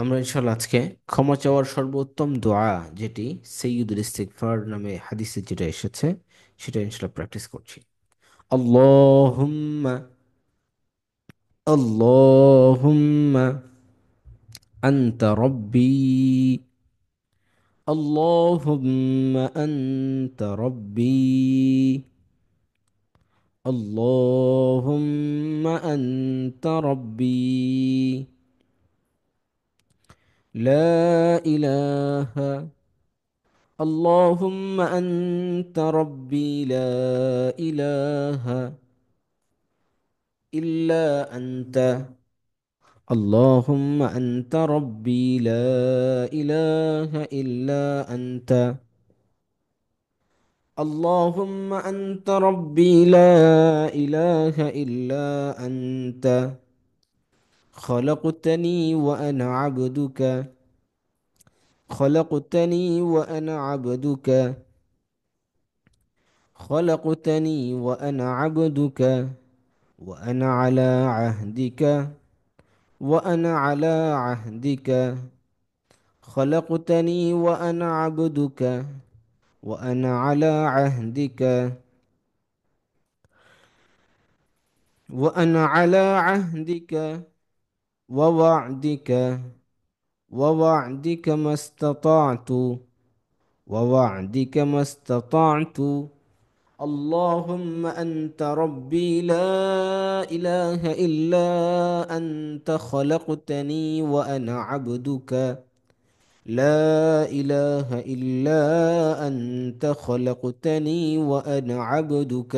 আমরা ইনশাল্লাহ আজকে ক্ষমা চাওয়ার সর্বোত্তম দোয়া, যেটি সৈয়দুল ইস্তিগফার নামে হাদিসে যেটা এসেছে, সেটা ইনশাল্লাহ প্র্যাকটিস করছি। আল্লাহুম্মা আল্লাহুম্মা আনতা রব্বি, আল্লাহুম্মা আনতা রব্বি, আল্লাহুম্মা আনতা রব্বি, লা ইলাহা اللهم أنت ربي، لا إله إلا أنت. اللهم أنت ربي، لا إله إلا أنت. اللهم أنت ربي، لا إله إلا أنت. خلقتني وأنا عبدك، خلقتني وأنا عبدك، خلقتني وأنا عبدك، وأنا على عهدك، وأنا على عهدك. خلقتني وأنا عبدك، وأنا على عهدك، وأنا على عهدك ووعدك، ووعدك ما استطعت، ووعدك ما استطعت. اللهم أنت ربي، لا إله إلا أنت. خلقتني وأنا عبدك، لا إله إلا أنت. خلقتني وأنا عبدك.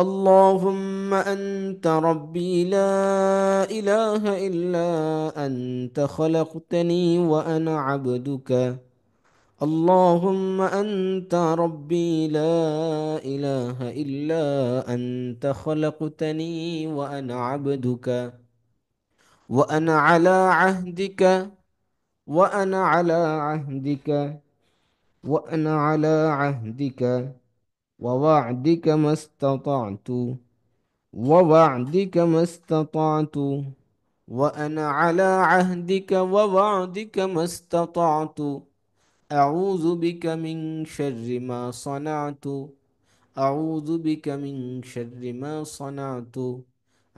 اللهم أنت ربي، لا إله إلا أنت. خلقتني وأنا عبدك. اللهم أنت ربي، لا إله إلا أنت. خلقتني وأنا عبدك، وأنا على عهدك، وأنا على عهدك، وأنا على عهدك ووعدك ما استطعت، ووعدك ما استطعت. وأنا على عهدك ووعدك ما استطعت. أعوذ بك من شر ما صنعت، أعوذ بك من شر ما صنعت.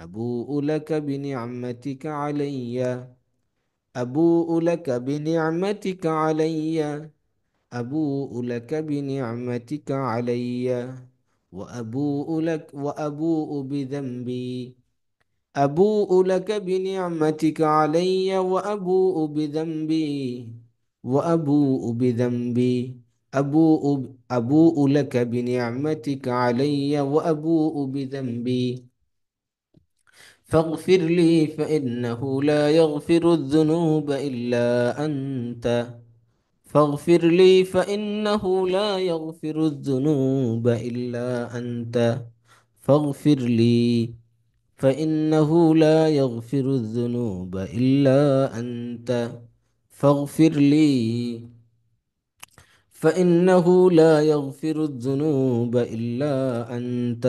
أبوء لك بنعمتك علي، أبوء لك بنعمتك علي، أبوء لك بنعمتك علي، وأبوء بذنبي. أبوء لك بنعمتك علي، وأبوء بذنبي، وأبوء بذنبي. أبوء لك بنعمتك علي، وأبوء بذنبي. فاغفر لي فإنه لا يغفر الذنوب إلا أنت. فاغفر لي فإنه لا يغفر الذنوب إلا أنت. فاغفر لي فإنه لا يغفر الذنوب إلا أنت. فاغفر لي فإنه لا يغفر الذنوب إلا أنت.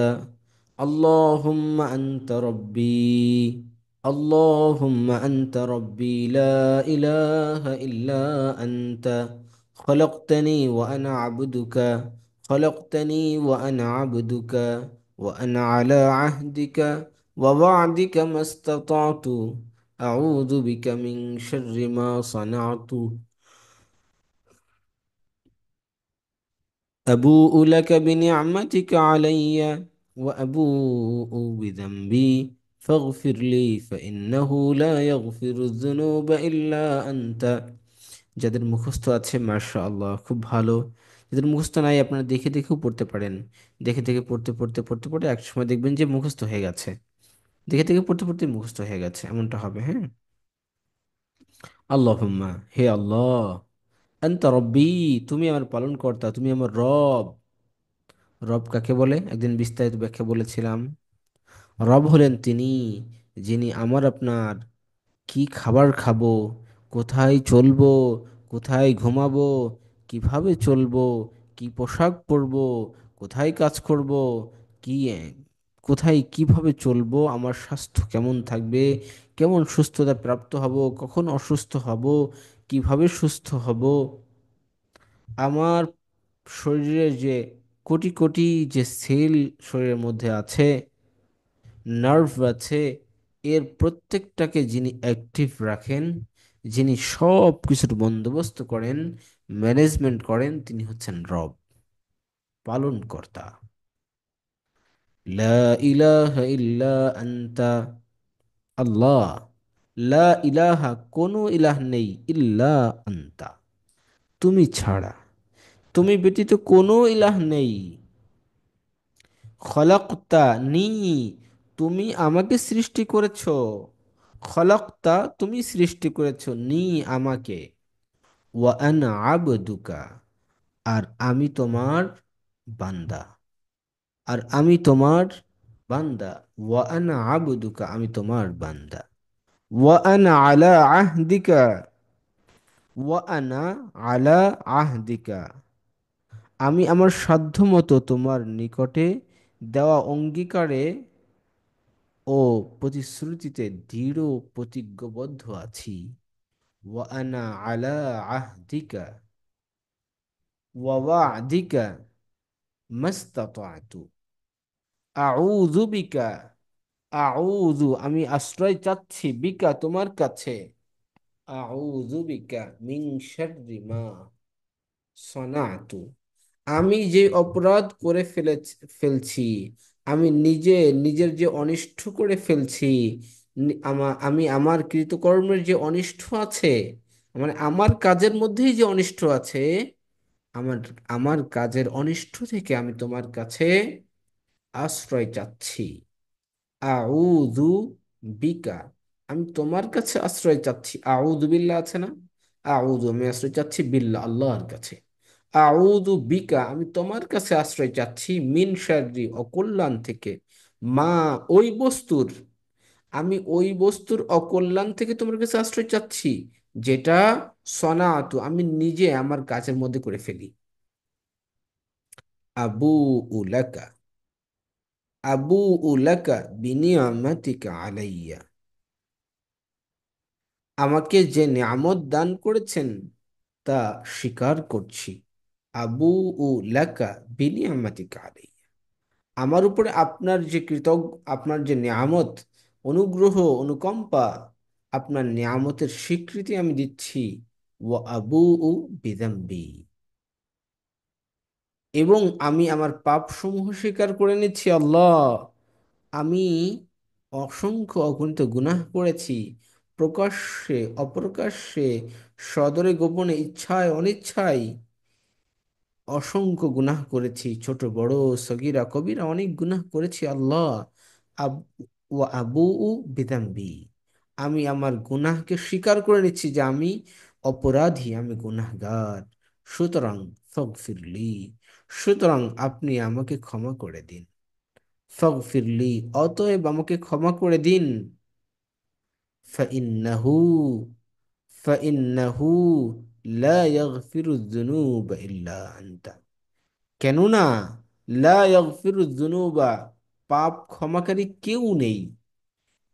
اللهم أنت ربي، اللهم أنت ربي، لا إله إلا أنت. خلقتني وأنا عبدك، خلقتني وأنا عبدك، وأنا على عهدك ووعدك ما استطعت. أعوذ بك من شر ما صنعت. أبوء لك بنعمتك علي، وأبوء بذنبي. فاغفر لي فإنه لا يغفر الذنوب إلا أنت. যাদের মুখস্থ আছে মাশাআল্লাহ, খুব ভালো। যাদের মুখস্থ নাই, আপনারা দেখে দেখেও পড়তে পারেন। দেখে দেখে পড়তে পড়তে পড়তে পড়তে এক সময় দেখবেন যে মুখস্থ হয়ে গেছে। দেখে দেখে পড়তে পড়তে মুখস্থ হয়ে গেছে, এমনটা হবে। হ্যাঁ, আল্লাহুম্মা, হে আল্লাহ, আনতা রব্বি, তুমি আমার পালনকর্তা, তুমি আমার রব। রব কাকে বলে একদিন বিস্তারিত ব্যাখ্যা বলেছিলাম। রব হলেন তিনি, যিনি আমার আপনার কি খাবার খাবো, কোথায় চলবো, কোথায় ঘুমাবো, কিভাবে চলবো, কি পোশাক পরবো, কোথায় কাজ করব, কি কোথায় কিভাবে চলবো, আমার স্বাস্থ্য কেমন থাকবে, কেমন সুস্থতা প্রাপ্ত হব, কখন অসুস্থ হব, কিভাবে সুস্থ হব, আমার শরীরে যে কোটি কোটি যে সেল শরীরের মধ্যে আছে, নার্ভ আছে, এর প্রত্যেকটাকে যিনি অ্যাক্টিভ রাখেন, যিনি সব কিছুর বন্দোবস্ত করেন, ম্যানেজমেন্ট করেন, তিনি হচ্ছেন রব, পালনকর্তা। লা ইলাহা ইল্লা আনতা, আল্লাহ। লা ইলাহা, কোনো ইলাহ নেই, ইল্লা আনতা, তুমি ছাড়া, তুমি ব্যতীত কোনো ইলাহ নেই। খলাকতা নি, তুমি আমাকে সৃষ্টি করেছো। খলাকতা, তুমি সৃষ্টি করেছো, নি আমাকে। ওয়া আনা আবদুকা, আর আমি তোমার বান্দা, আর আমি তোমার বান্দা। ওয়া আনা আবদুকা, আমি তোমার বান্দা। ওয়া আনা আলা আহদিকা, ওয়া আনা আলা আহদিকা, আমি আমার সাধ্যমতো তোমার নিকটে দেওয়া অঙ্গীকারে ও প্রতিশ্রুতিতে দৃঢ় প্রতিজ্ঞবদ্ধ আছি। ওয়া আনা আলা আহদিকা ওয়া ওয়া'দিকা মাস্তাতা'তু আউযু বিকা, আউযু আমি আশ্রয় চাচ্ছি, বিকা তোমার কাছে, আউযু বিকা মিন শাররি মা সনাতু, আমি যে অপরাধ করে ফেলছি, আমি নিজে নিজের যে অনিষ্ট করে ফেলছি, আমি আমার কৃতকর্মের যে অনিষ্ট আছে, মানে আমার কাজের মধ্যেই যে অনিষ্ট আছে, আমার আমার কাজের অনিষ্ট থেকে আমি তোমার কাছে আশ্রয় চাচ্ছি। আউযু বিকা, আমি তোমার কাছে আশ্রয় চাচ্ছি। আউযু বিল্লাহ আছে না, আউযু আমি আশ্রয় চাচ্ছি বিল্লাহ, আল্লাহর কাছে। আউযু বিকা, আমি তোমার কাছে আশ্রয় চাচ্ছি, মিন শাররি, অকল্যাণ থেকে, মা, ওই বস্তুর, আমি ওই বস্তুর অকল্যাণ থেকে তোমার কাছে আশ্রয় চাচ্ছি, যেটা সনাতু, আমি নিজে আমার কাজের মধ্যে করে ফেলি। আবু উলাকা, আবু উলাকা বিনিয়ামাতিকা আলাইয়া, আমাকে যে নিয়ামত দান করেছেন তা স্বীকার করছি। আবু উ লাকা বিনিয়ামাতিকা আলাইয়া, আমার উপরে আপনার যে আপনার যে নিয়ামত, অনুগ্রহ, অনুকম্পা, আপনার নিয়ামতের স্বীকৃতি আমি দিচ্ছি। ওয়া আবু উ বিদাম্বি, এবং আমি আমার পাপসমূহ স্বীকার করে নিচ্ছি। আল্লাহ, আমি অসংখ্য অগণিত গুনাহ করেছি, প্রকাশ্যে অপ্রকাশ্যে, সদরে গোপনে, ইচ্ছায় অনিচ্ছায়, অসংখ্য গুনাহ করেছি, ছোট বড়, সগীরা কবিরা, অনেক গুনাহ করেছি। আল্লাহ, আব ওয়া আবু বিদাম্বি, আমি আমার গুনাহকে স্বীকার করে নিচ্ছি যে আমি অপরাধী, আমি গুনাহগার। সুতরাং ফগফিরলি, সুতরাং আপনি আমাকে ক্ষমা করে দিন। ফগফিরলি, অতএব আমাকে ক্ষমা করে দিন। ফাইন্নাহু, ফাইন্নাহু লা ইয়াগফিরু যুনুবা ইল্লা আনতা, কেননা লা ইয়াগফিরু যুনুবা, পাপ ক্ষমাকারী কেউ নেই,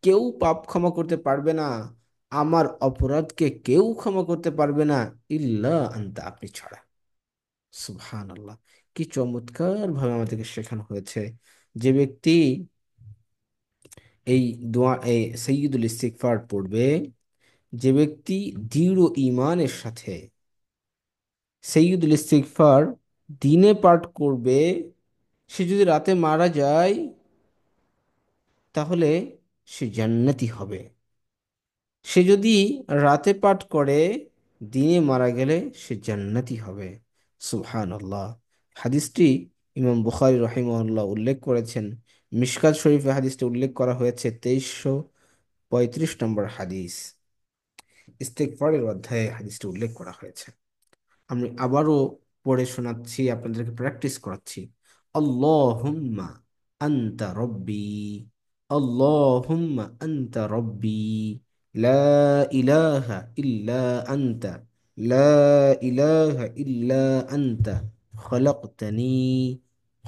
কেউ পাপ ক্ষমা করতে পারবে না, আমার অপরাধকে কেউ ক্ষমা করতে পারবে না, ইল্লা আনতা, আপনি ছাড়া। সুবহানাল্লাহ, কি চমৎকার ভাবে আমাদেরকে শেখানো হয়েছে। যে ব্যক্তি এই দোয়া, এই সাইয়্যিদুল ইস্তিগফার পড়বে, যে ব্যক্তি দৃঢ় ঈমানের সাথে সাইয়্যিদুল ইস্তিগফার দিনে পাঠ করবে, সে যদি রাতে মারা যায় তাহলে সে জান্নাতি হবে। সে যদি রাতে পাঠ করে, দিনে মারা গেলে সে জান্নাতি হবে। সুবহানাল্লাহ। হাদিসটি ইমাম বুখারী রাহিমাহুল্লাহ উল্লেখ করেছেন। মিশকাত শরীফে হাদিসটি উল্লেখ করা হয়েছে, 2335 নম্বর হাদিস, ইস্তেগফারের অধ্যায়ে হাদিসটি উল্লেখ করা হয়েছে। আমি আবারও পড়ে শোনাচ্ছি, আপনাদেরকে প্র্যাকটিস করাচ্ছি। আল্লাহুম্মা আনতা রব্বি, আল্লাহুম্মা আনতা রব্বি, লা ইলাহা ইল্লা আনতা, লা ইলাহা ইল্লা আনতা খলাকতানি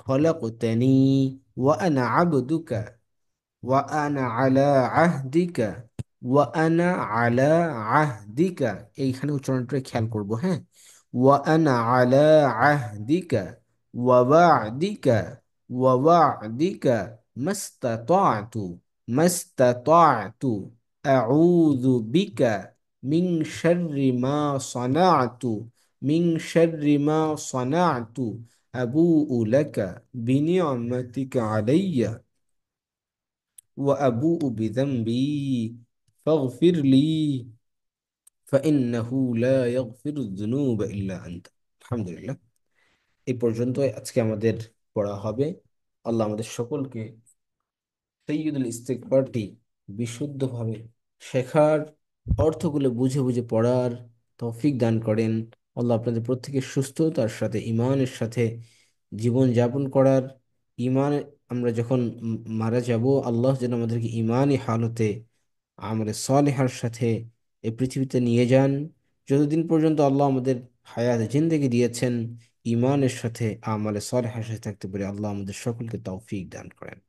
খলাকতানি ওয়া আনা আবদুকা ওয়ানা আলা আহদিকা ওয়ানা আলা আহদিকা। এইখানে উচ্চারণটা খেয়াল করব, হ্যাঁ। ওয়ানা আলা আহদিকা ওয়াবাদিকা ওয়াবাদিকা মাস্তাতাতু মাস্তাতাতু আউযু বিকা মিন শাররি মা সানাতু মিন শাররি মা সানাতু আবুউ লাকা বিনিআমাতিকা আলাইয়া وأبوء بذنبي فاغفر لي فإنه لا يغفر الذنوب إلا أنت। আলহামদুলিল্লাহ, এই পর্যন্তই আজকে আমাদের পড়া হবে। আল্লাহ আমাদের সকলকে সৈয়দুল ইস্তিগফারটি বিশুদ্ধভাবে শেখার, অর্থগুলো বুঝে বুঝে পড়ার তৌফিক দান করেন। আল্লাহ আপনাদের প্রত্যেকের সুস্থতার সাথে ইমানের সাথে জীবন যাপন করার, ইমান, আমরা যখন মারা যাব, আল্লাহ যেন আমাদেরকে ইমানই হালতে আমলে সালেহার সাথে এই পৃথিবীতে নিয়ে যান। যতদিন পর্যন্ত আল্লাহ আমাদের হায়াত জিন্দেগি দিয়েছেন, ইমানের সাথে আমলে সালেহার সাথে থাকতে পারে, আল্লাহ আমাদের সকলকে তৌফিক দান করেন।